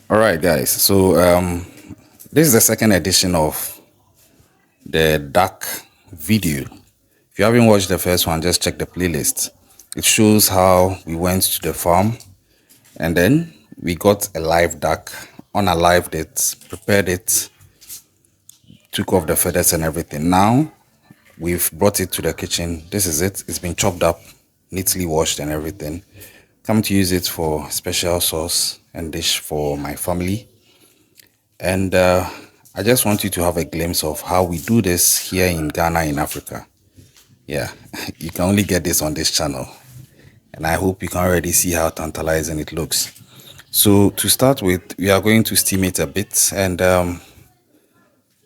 All right, guys. So this is the second edition of the duck video. If you haven't watched the first one, just check the playlist. It shows how we went to the farm and then we got a live duck, unalived it, prepared it, took off the feathers and everything. Now we've brought it to the kitchen. This is it. It's been chopped up, neatly washed and everything. Come to use it for special sauce and dish for my family. And I just want you to have a glimpse of how we do this here in Ghana, in Africa. Yeah, you can only get this on this channel. And I hope you can already see how tantalizing it looks. So to start with, we are going to steam it a bit. And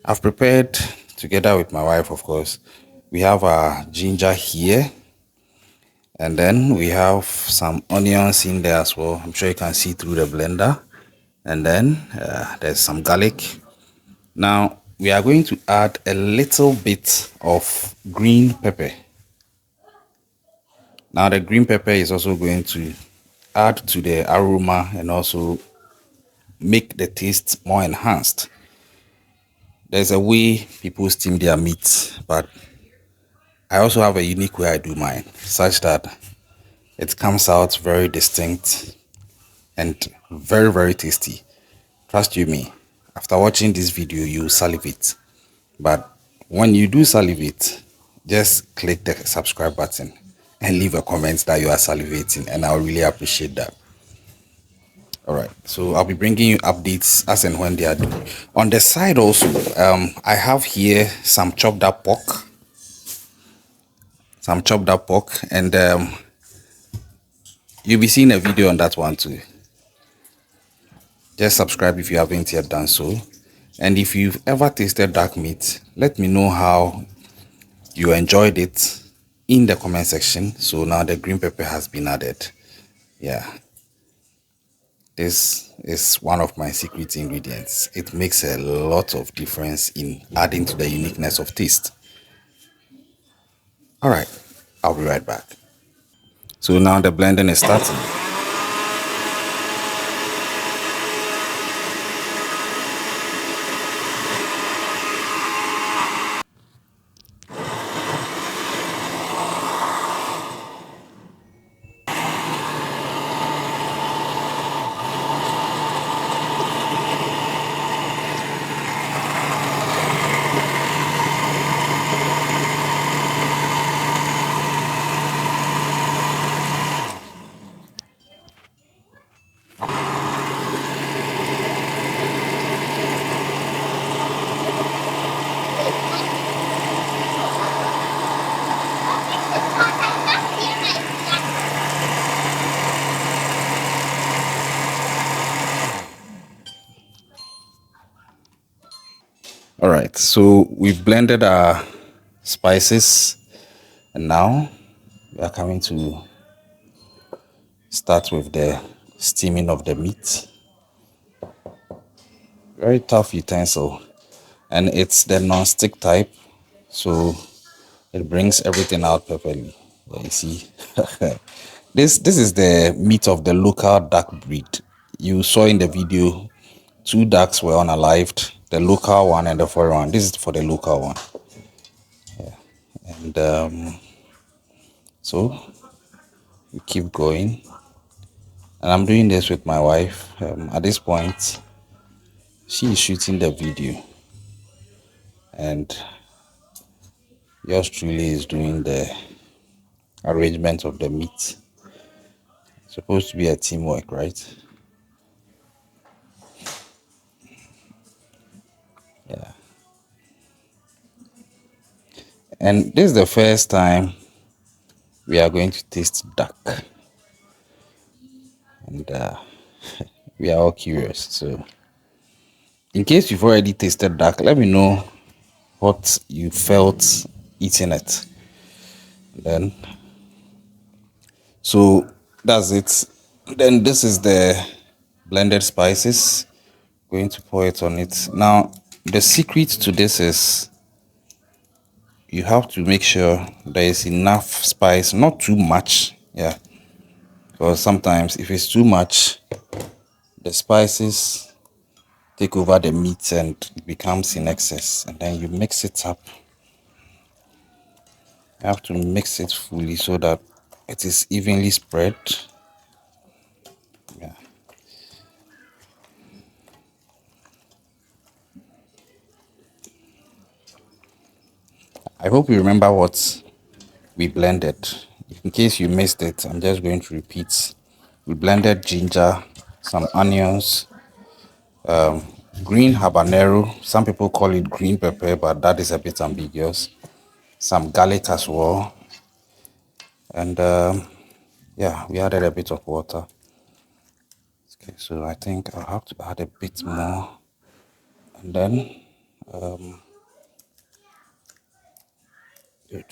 I've prepared, together with my wife, of course, we have our ginger here. And then we have some onions in there as well. I'm sure you can see through the blender. And then there's some garlic. Now, we are going to add a little bit of green pepper. Now, the green pepper is also going to add to the aroma and also make the taste more enhanced. There's a way people steam their meat, but I also have a unique way I do mine, such that it comes out very distinct and very, very tasty. Trust you me, after watching this video, you salivate. But when you do salivate, just click the subscribe button and leave a comment that you are salivating, and I'll really appreciate that. All right, so I'll be bringing you updates as and when they are due. On the side also, I have here some chopped up pork, and you'll be seeing a video on that one too. Just subscribe if you haven't yet done so. And if you've ever tasted duck meat, let me know how you enjoyed it in the comment section. So now the green pepper has been added. Yeah, this is one of my secret ingredients. It makes a lot of difference in adding to the uniqueness of taste. All right, I'll be right back. So now the blending is starting. All right, so we've blended our spices, and now we are coming to start with the steaming of the meat. Very tough utensil, and it's the non-stick type, so it brings everything out perfectly. Yeah, you see, this is the meat of the local duck breed. You saw in the video, two ducks were unalived, the local one and the foreign one. This is for the local one. And so we keep going, and I'm doing this with my wife. At this point, she is shooting the video, and yours truly is doing the arrangement of the meat. It's supposed to be a teamwork, right? Yeah. And this is the first time we are going to taste duck, and we are all curious. So in case you've already tasted duck, let me know what you felt eating it. Then so that's it. Then this is the blended spices. Going to pour it on it. Now the secret to this is you have to make sure there is enough spice, not too much. Yeah, because sometimes if it's too much, the spices take over the meat and it becomes in excess. And then you mix it up. You have to mix it fully so that it is evenly spread. Yeah. I hope you remember what we blended. In case you missed it, I'm just going to repeat. We blended ginger, some onions, green habanero. Some people call it green pepper, but that is a bit ambiguous. Some garlic as well. And yeah, we added a bit of water. Okay, so I think I'll have to add a bit more. And then, good.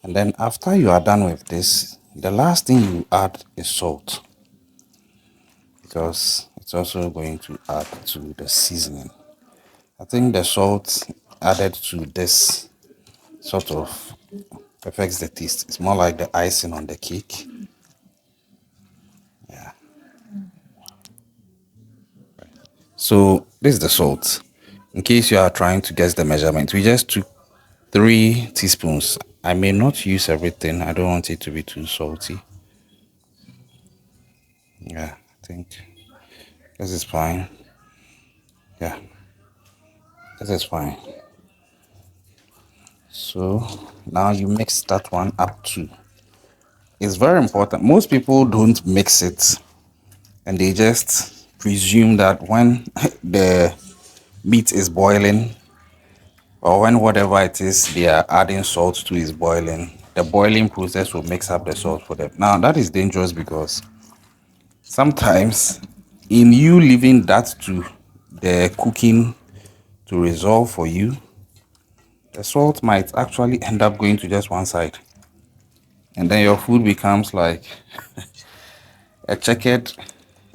And then after you are done with this, the last thing you add is salt, because it's also going to add to the seasoning. I think the salt added to this sort of perfects the taste. It's more like the icing on the cake. Yeah. So this is the salt. In case you are trying to guess the measurement, we just took 3 teaspoons. I may not use everything. I don't want it to be too salty. Yeah, I think this is fine. Yeah, this is fine. So now you mix that one up too. It's very important. Most people don't mix it and they just presume that when the meat is boiling or when whatever it is they are adding salt to is boiling, the boiling process will mix up the salt for them. Now that is dangerous because sometimes in you leaving that to the cooking to resolve for you, the salt might actually end up going to just one side. And then your food becomes like a checkered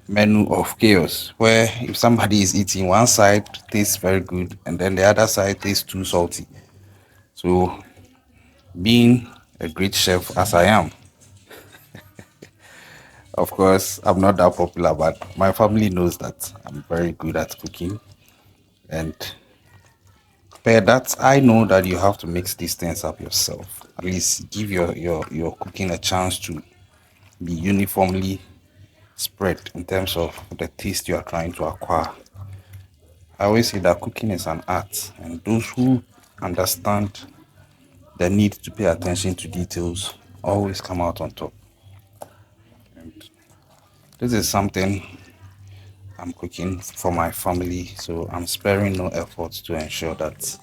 menu of chaos where if somebody is eating one side tastes very good and then the other side tastes too salty. So being a great chef as I am, of course I'm not that popular, but my family knows that I'm very good at cooking. And per that I know that you have to mix these things up yourself. At least give your cooking a chance to be uniformly spread in terms of the taste you are trying to acquire. I always say that cooking is an art, and those who understand the need to pay attention to details always come out on top. And this is something I'm cooking for my family, so I'm sparing no efforts to ensure that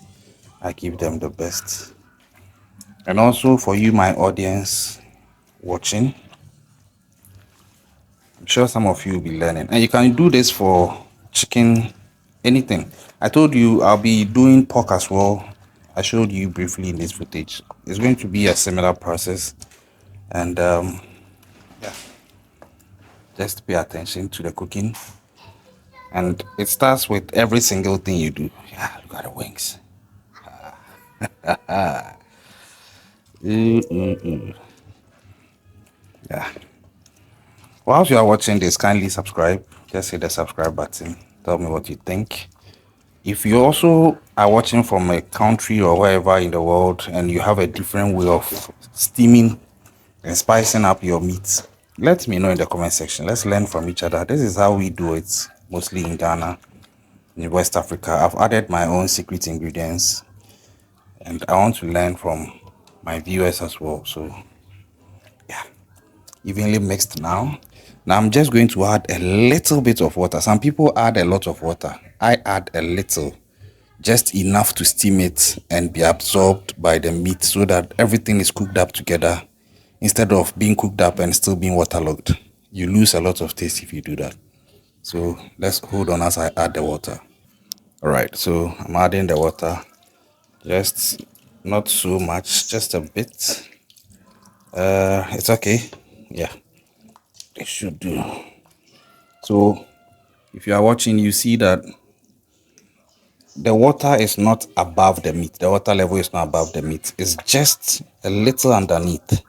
I give them the best. And also for you, my audience watching, I'm sure some of you will be learning. And you can do this for chicken, anything. I told you I'll be doing pork as well. I showed you briefly in this footage. It's going to be a similar process. And yeah, just pay attention to the cooking. And it starts with every single thing you do. Yeah, look at the wings. Yeah. Whilst you are watching this, kindly subscribe. Just hit the subscribe button. Tell me what you think. If you also are watching from a country or wherever in the world and you have a different way of steaming and spicing up your meat, let me know in the comment section. Let's learn from each other. This is how we do it, mostly in Ghana, in West Africa. I've added my own secret ingredients and I want to learn from my viewers as well. So yeah, evenly mixed now. Now I'm just going to add a little bit of water. Some people add a lot of water. I add a little, just enough to steam it and be absorbed by the meat so that everything is cooked up together instead of being cooked up and still being waterlogged. You lose a lot of taste if you do that. So let's hold on as I add the water. All right, so I'm adding the water, just not so much, just a bit. It's okay. Yeah, it should do. So if you are watching, you see that the water is not above the meat. The water level is not above the meat. It's just a little underneath.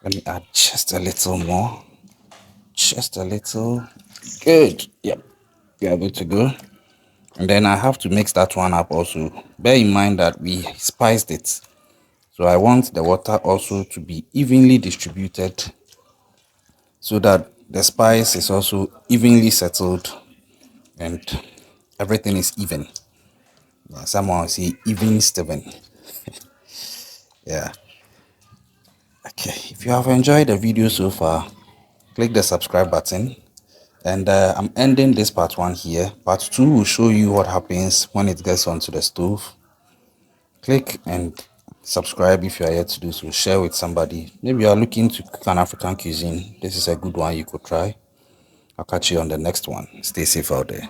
Let me add just a little more. Just a little. Good. Yep. We are good to go. And then I have to mix that one up also. Bear in mind that we spiced it. So I want the water also to be evenly distributed so that the spice is also evenly settled and everything is even. Yeah, someone will say even Steven. Yeah. Okay. If you have enjoyed the video so far, click the subscribe button. And I'm ending this part 1 here. Part 2 will show you what happens when it gets onto the stove. Click and subscribe if you are yet to do so. Share with somebody. Maybe you are looking to cook an African cuisine. This is a good one you could try. I'll catch you on the next one. Stay safe out there.